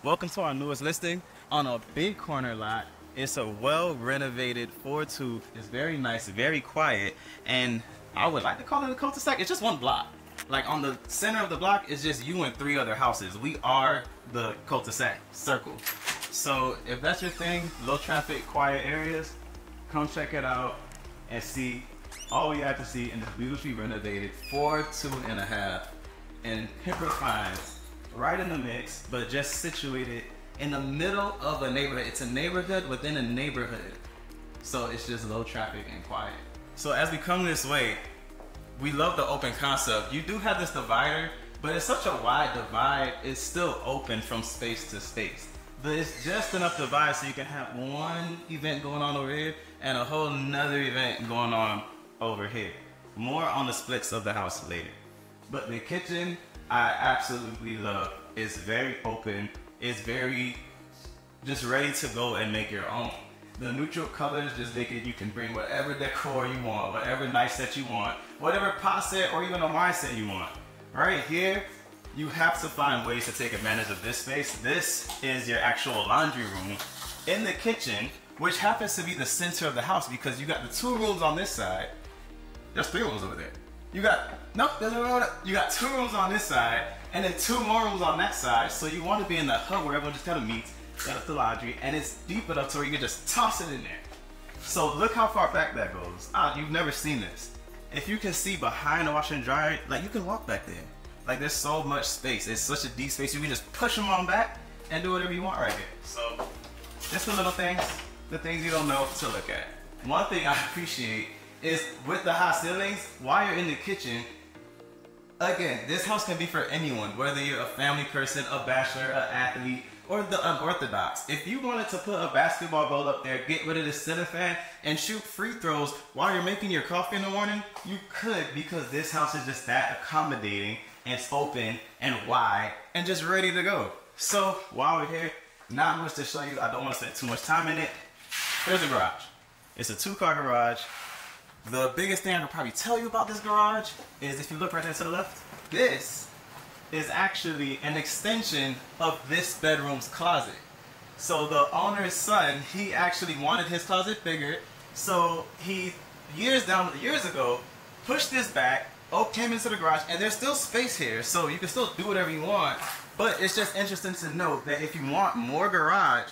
Welcome to our newest listing on a big corner lot. It's a well renovated 4-2. It's very nice, very quiet, and I would like to call it a cul-de-sac. It's just one block. Like on the center of the block is just you and 3 other houses. We are the cul-de-sac circle. So if that's your thing, low traffic, quiet areas, come check it out and see all we have to see in this beautifully renovated 4.5 in Pembroke Pine, right in the mix, but just situated in the middle of a neighborhood. It's a neighborhood within a neighborhood. So it's just low traffic and quiet. So as we come this way, we love the open concept. You do have this divider, but it's such a wide divide, it's still open from space to space. But it's just enough divide so you can have one event going on over here and a whole nother event going on over here. More on the splits of the house later. But the kitchen, I absolutely love. It's very open. It's very just ready to go and make your own. The neutral colors just make it, you can bring whatever decor you want, whatever nice set you want, whatever pot set or even a wine set you want. Right here, you have to find ways to take advantage of this space. This is your actual laundry room in the kitchen, which happens to be the center of the house because you got the 2 rooms on this side. There's 3 rooms over there. You got, nope, there's a room. You got 2 rooms on this side and then 2 more rooms on that side. So you want to be in the hub where everyone just kind of meets. That's the laundry, and it's deep enough to where you can just toss it in there. So look how far back that goes. You've never seen this. If you can see behind the washer and dryer, like you can walk back there. Like there's so much space. It's such a deep space. You can just push them on back and do whatever you want right here. So just the little things, the things you don't know to look at. One thing I appreciate is with the high ceilings, while you're in the kitchen, again, this house can be for anyone, whether you're a family person, a bachelor, an athlete, or the unorthodox. If you wanted to put a basketball goal up there, get rid of the ceiling fan, and shoot free throws while you're making your coffee in the morning, you could, because this house is just that accommodating and it's open and wide and just ready to go. So while we're here, not much to show you. I don't want to spend too much time in it. Here's the garage. It's a 2-car garage. The biggest thing I can probably tell you about this garage is if you look right there to the left, this is actually an extension of this bedroom's closet. So the owner's son, he actually wanted his closet bigger, so he, years ago, pushed this back, came into the garage, and there's still space here, so you can still do whatever you want, but it's just interesting to note that if you want more garage,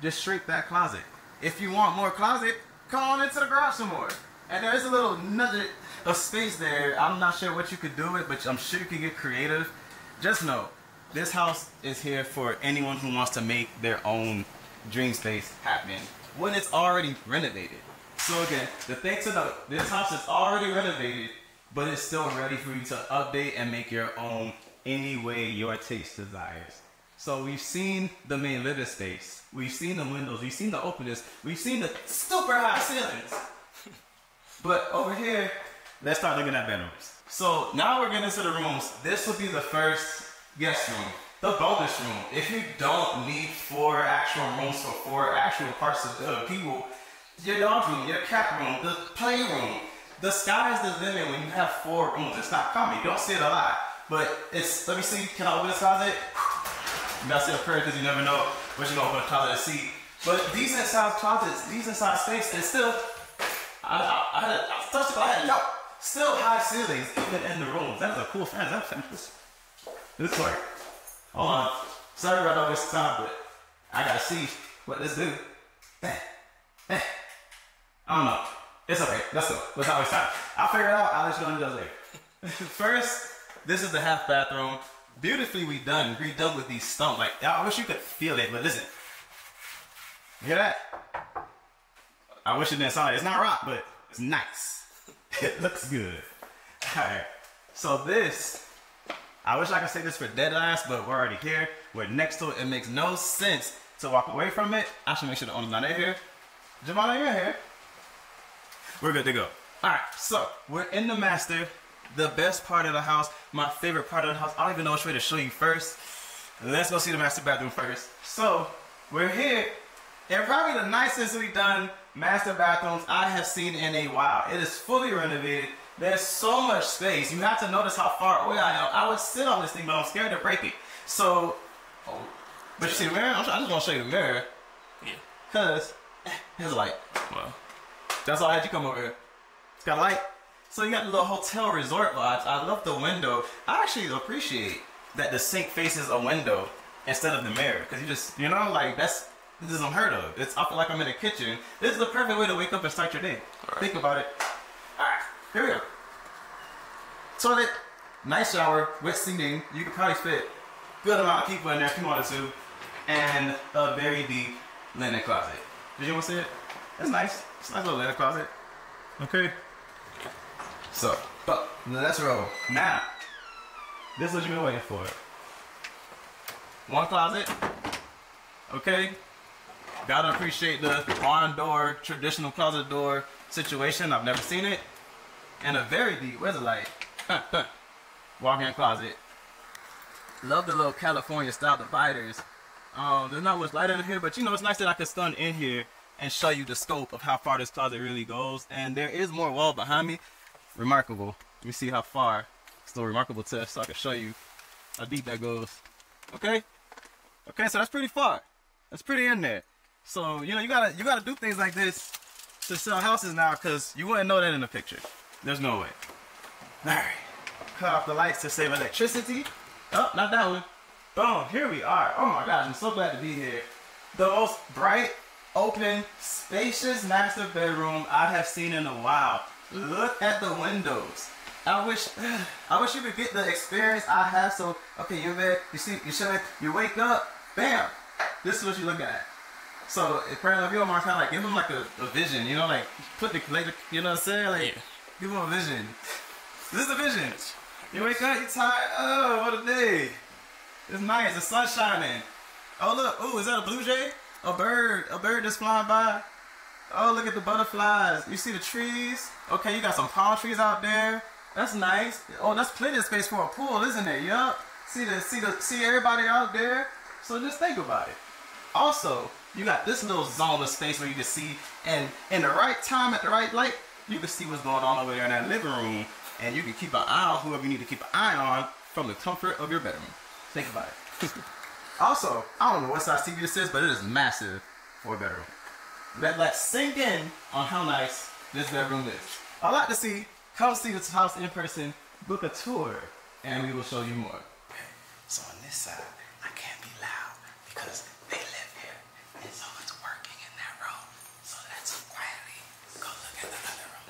just shrink that closet. If you want more closet, come on into the garage some more. And there is a little nugget of space there. I'm not sure what you could do with, but I'm sure you can get creative. Just know, this house is here for anyone who wants to make their own dream space happen when it's already renovated. So again, the thing to note, this house is already renovated, but it's still ready for you to update and make your own any way your taste desires. So we've seen the main living space, we've seen the windows, we've seen the openness, we've seen the super high ceilings. But over here, let's start looking at bedrooms. So now we're getting into the rooms. This will be the first guest room, the bonus room. If you don't need 4 actual rooms for 4 actual parts of people, your dog room, your cat room, the playroom, the sky's the limit when you have 4 rooms. It's not common. You don't see it a lot. But it's, let me see, can I open this closet? You gotta say a prayer because you never know what you're gonna open a closet to see. But decent sized closets, decent sized space, and still, I touched the closet, no. Still high ceilings, even in the rooms. That is a cool fan. This part. Hold on. Sorry about all this time, but I gotta see what this do. I don't know. It's okay. Let's go. Let's not waste time. I'll figure it out. I'll let you know what it does later. First, this is the half bathroom. Beautifully redone with these stumps. Like, I wish you could feel it, but listen. You hear that? I wish it didn't sound like it's not rock, but it's nice. It looks good. Alright, so this, I wish I could say this for dead last, but we're already here. We're next to it. It makes no sense to walk away from it. I should make sure the owner's not in here. Jamal, you're here. We're good to go. Alright, so we're in the master. The best part of the house, my favorite part of the house. I don't even know which way to show you first. Let's go see the master bathroom first. So, we're here. And probably the nicest we've done master bathrooms I have seen in a while. It is fully renovated. There's so much space. You have to notice how far away I am. I would sit on this thing, but I'm scared to break it. So, But you see the mirror? I just want to show you the mirror. Yeah. Cause here's a light. Well, That's all I had you come over here. It's got a light. So you got the little hotel resort vibes. I love the window. I actually appreciate that the sink faces a window instead of the mirror. Cause you just, you know, like this is unheard of. I feel like I'm in the kitchen. This is the perfect way to wake up and start your day. Right. Think about it. All right, here we go. Toilet, nice shower with seating. You could probably fit a good amount of people in there if you wanted to. And a very deep linen closet. Did you want to see it? It's nice. It's a nice little linen closet. Okay. So, but let's roll. Now, this is what you've been waiting for. One closet. Okay. Gotta appreciate the barn door, traditional closet door situation. I've never seen it. And a very deep, where's the light? Walk-in closet. Love the little California style dividers. There's not much light in here, but you know, it's nice that I can stand in here and show you the scope of how far this closet really goes. And there is more wall behind me. Remarkable. Let me see how far. It's a remarkable test, so I can show you how deep that goes. Okay? Okay, so that's pretty far. That's pretty in there. So, you know, you gotta do things like this to sell houses now, because you wouldn't know that in the picture. There's no way. Alright. Cut off the lights to save electricity. Oh, not that one. Boom, here we are. Oh my gosh, I'm so glad to be here. The most bright, open, spacious master bedroom I have seen in a while. Look at the windows. I wish you could get the experience I have. So, okay, you're there, you wake up, bam, this is what you look at. So, if you don't mind, kind of like give them like a vision, you know, like put the, you know what I'm saying? Like, yeah. Give them a vision. This is the vision. You wake up, you're tired. Oh, what a day. It's nice, the sun's shining. Oh, look, oh, is that a blue jay? A bird that's flying by. Oh, look at the butterflies. You see the trees? Okay, you got some palm trees out there. That's nice. Oh, that's plenty of space for a pool, isn't it? Yup. See everybody out there. So just think about it. Also, you got this little zone of space where you can see, and in the right time, at the right light, you can see what's going on over there in that living room, and you can keep an eye on whoever you need to keep an eye on from the comfort of your bedroom. Think about it. Also, I don't know what size TV this is, but it is massive for a bedroom. Let's sink in on how nice this bedroom is. I'd like to see, come see this house in person, book a tour, and we will show you more. Okay, so on this side, I can't be loud because they live here, and someone's working in that room. So let's quietly go look at the other room.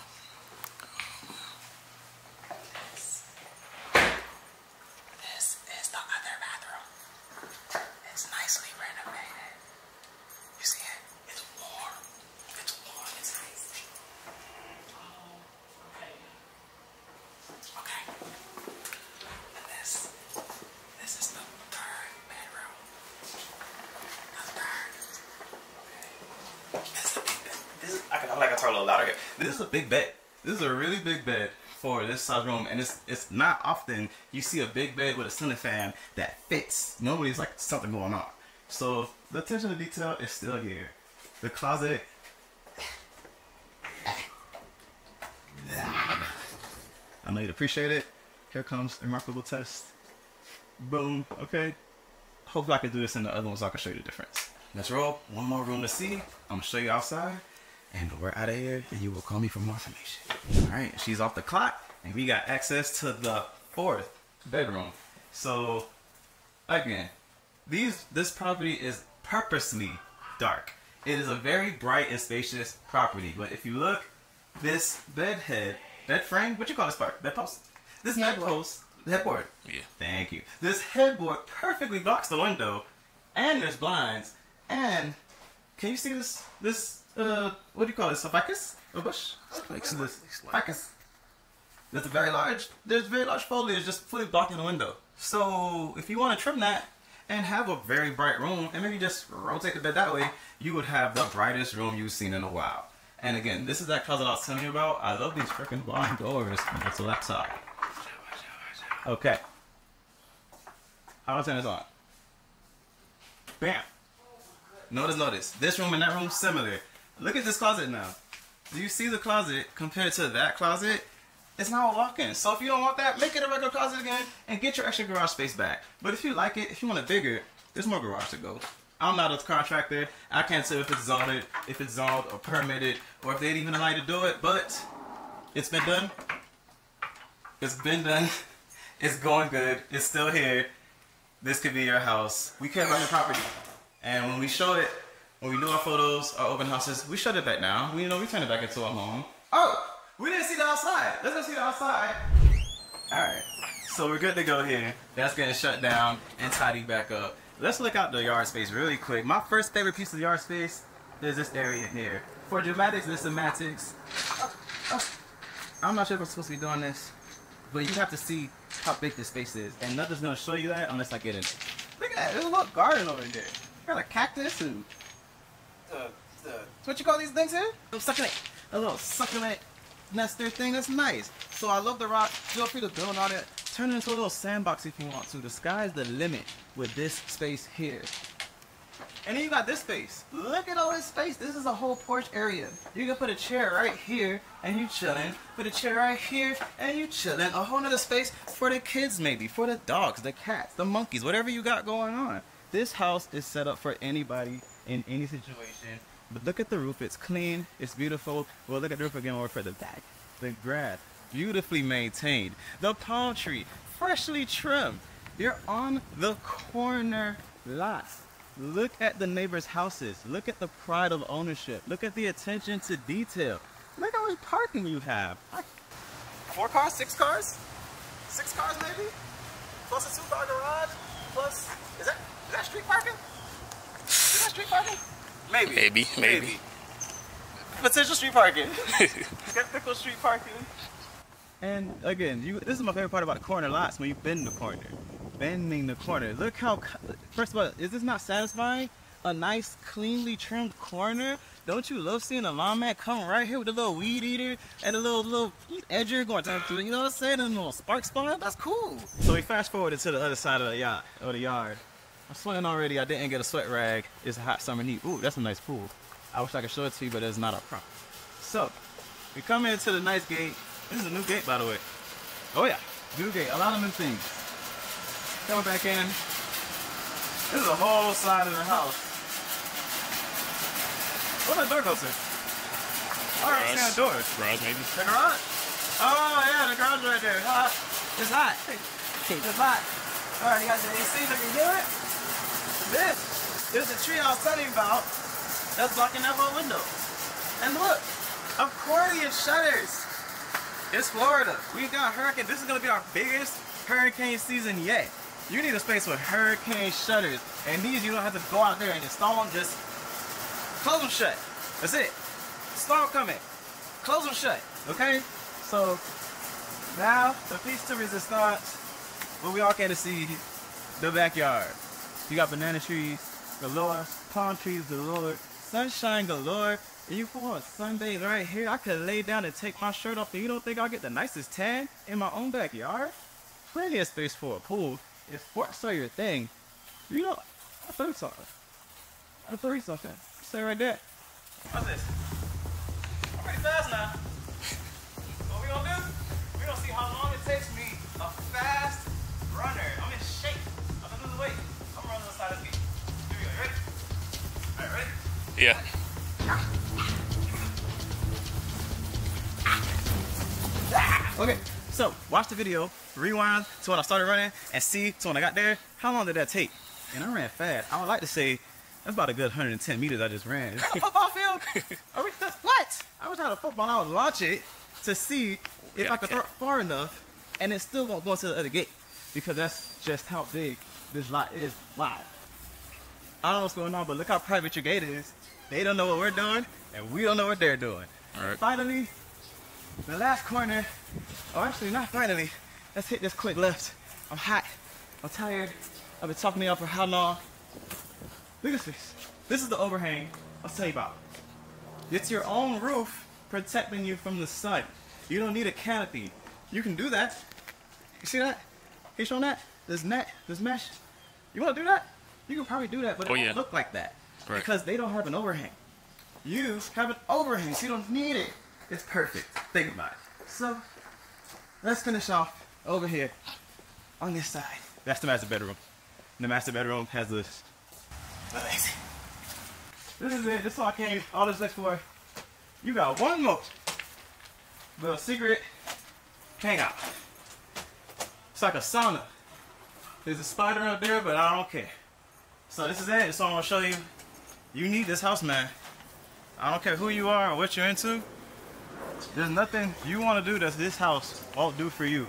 This is the other bathroom. It's nicely renovated. You see it? It's warm. It's warm. It's nice. Oh, okay. Okay. And this is the third bedroom. The third. Okay. This is a big bed. I feel like I talk a little louder here. This is a big bed. This is a really big bed for this size room, and it's not often you see a big bed with a ceiling fan that fits. Normally it's like something going on. So the attention to detail is still here. The closet. I know you'd appreciate it. Here comes a remarkable test. Boom. Okay. Hopefully I can do this in the other one so I can show you the difference. Let's roll. One more room to see. I'm gonna show you outside. And we're out of here, and you will call me for more information. All right, she's off the clock, and we got access to the fourth bedroom. So, again, this property is purposely dark. It is a very bright and spacious property, but if you look, this bed frame, what you call this part? Bed post? This headboard. Yeah. Thank you. This headboard perfectly blocks the window, and there's blinds, and can you see this? What do you call this? A ficus? A bush? Like this ficus. There's very large foliage just fully blocking the window. So if you want to trim that and have a very bright room, and maybe just rotate the bed that way, you would have the brightest room you've seen in a while. And again, this is that closet I was telling you about. I love these freaking barn doors. It's a laptop. Okay. How do I turn this on? Bam. Notice. This room and that room similar. Look at this closet now. Do you see the closet compared to that closet? It's not a walk-in. So if you don't want that, make it a regular closet again and get your extra garage space back. But if you like it, if you want it bigger, There's more garage to go. I'm not a contractor. I can't say if it's zoned or permitted, or if they'd even allow you to do it, but it's been done. It's been done. It's going good. It's still here. This could be your house. We care about your property. And when we show it, when we do our photos, our open houses, we shut it back down. We turn it back into a home. Oh, we didn't see the outside. Let's go see the outside. All right. So we're good to go here. That's getting shut down and tidied back up. Let's look out the yard space really quick. My first favorite piece of yard space is this area here. For dramatics and cymatics, I'm not sure if I'm supposed to be doing this, but you have to see how big this space is. And nothing's gonna show you that unless I get in. Look at that, there's a little garden over there. Got a cactus and what you call these things here? A little succulent nester thing. That's nice. So I love the rock. Feel free to build on it. Turn it into a little sandbox if you want to. The sky's the limit with this space here. And then you got this space. Look at all this space. This is a whole porch area. You can put a chair right here and you chilling. Put a chair right here and you chilling. A whole nother space for the kids maybe, for the dogs, the cats, the monkeys, whatever you got going on. This house is set up for anybody in any situation. But look at the roof. It's clean. It's beautiful. Well, look at the roof again over further back. The grass, beautifully maintained. The palm tree, freshly trimmed. You're on the corner lot. Look at the neighbors' houses. Look at the pride of ownership. Look at the attention to detail. Look how much parking you have. 4 cars? 6 cars? 6 cars maybe? Plus a 2-car garage? Plus, is that street parking? Is that street parking? Maybe. Potential street parking. Skeptical street parking. And again, this is my favorite part about corner lots, when you bend the corner. Bending the corner. Look how, first of all, is this not satisfying? A nice, cleanly trimmed corner? Don't you love seeing a lawnman come right here with a little weed eater and a little edger going down through, you know what I'm saying? And a little spark spawn? That's cool. So we fast forwarded to the other side of the yard. I'm sweating already. I didn't get a sweat rag. It's a hot summer heat. Ooh, that's a nice pool. I wish I could show it to you, but it's not a problem. So, we come into the nice gate. This is a new gate, by the way. Oh yeah, new gate. A lot of new things. Coming back in. This is a whole side of the house. Where's the door go to? Oh, I see the doors. Garage, maybe. The garage? Oh yeah, the garage right there. It's hot. It's hot. Alright, you got the AC, so you can hear it? This is the tree I was telling you about that's blocking that whole window. And look, accordion shutters. It's Florida. We got hurricane. This is going to be our biggest hurricane season yet. You need a space with hurricane shutters. And these, you don't have to go out there and install them. Just close them shut. That's it. Storm coming. Close them shut. Okay? So, now, the piece to resistance. Well, we all came to see the backyard. You got banana trees galore, palm trees galore, sunshine galore. And you pull a Sunday right here, I could lay down and take my shirt off and you don't think I'll get the nicest tan in my own backyard? Plenty of space for a pool. If sports are your thing, you know, I thought you saw it. I thought you saw that. Stay right there. What's this? I'm pretty fast now. What we gonna do? We gonna see how long it takes me, a fast runner. I'm in shape. I'm gonna lose weight. I'm running on the side of the feet. Here we go. Ready? All right, ready? Yeah. Okay, so watch the video, rewind to when I started running, and see to when I got there, how long did that take? And I ran fast. I would like to say that's about a good 110 meters I just ran. Is that a football field? What? I was trying to football, I would launch it to see if I could throw it far enough, and it still won't go to the other gate, because that's just how big this lot is. Wow. I don't know what's going on, but look how private your gate is. They don't know what we're doing, and we don't know what they're doing. All right. Finally, the last corner, or actually not finally, let's hit this quick left. I'm hot, I'm tired, I've been talking to y'all for how long? Look at this. This is the overhang I'll tell you about. It's your own roof protecting you from the sun. You don't need a canopy. You can do that. You see that? You showing that? There's net, there's mesh. You wanna do that? You can probably do that, but it won't look like that. Right. Because they don't have an overhang. You have an overhang, so you don't need it. It's perfect. Think about it. So, let's finish off over here on this side. That's the master bedroom. The master bedroom has this Amazing. This is it. This is all I came all this next for. You got one more little secret hangout. It's like a sauna. There's a spider up there, but I don't care. So this is it. That's all I want to show you. You need this house, man. I don't care who you are or what you're into. There's nothing you want to do that this house won't do for you.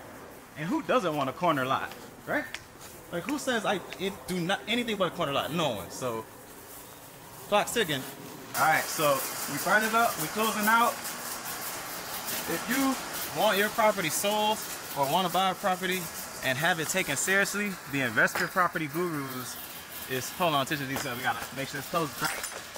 And who doesn't want a corner lot, right? Like who says it do not anything but a corner lot? No one. So clock's ticking. All right, so we burn it up. We closing out. If you want your property sold or want to buy a property and have it taken seriously, the Investor Property Gurus is, hold on, attention to detail, we gotta make sure it's closed.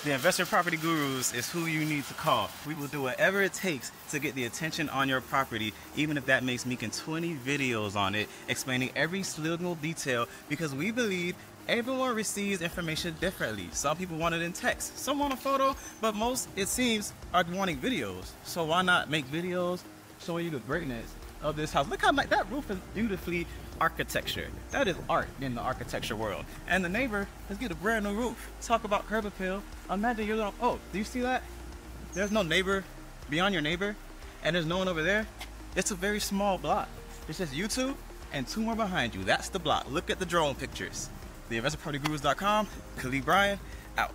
The Investor Property Gurus is who you need to call. We will do whatever it takes to get the attention on your property, even if that makes making 20 videos on it, explaining every little detail, because we believe everyone receives information differently. Some people want it in text, some want a photo, but most, it seems, are wanting videos. So why not make videos showing you the greatness of this house? Look how like that roof is beautifully architecture. That is art in the architecture world. And the neighbor has get a brand new roof. Talk about curb appeal. Imagine you're like, oh, do you see that? There's no neighbor beyond your neighbor, and there's no one over there. It's a very small block. It's just you two and two more behind you. That's the block. Look at the drone pictures. TheInvestorPropertyGurus.com. Khalid Bryan, out.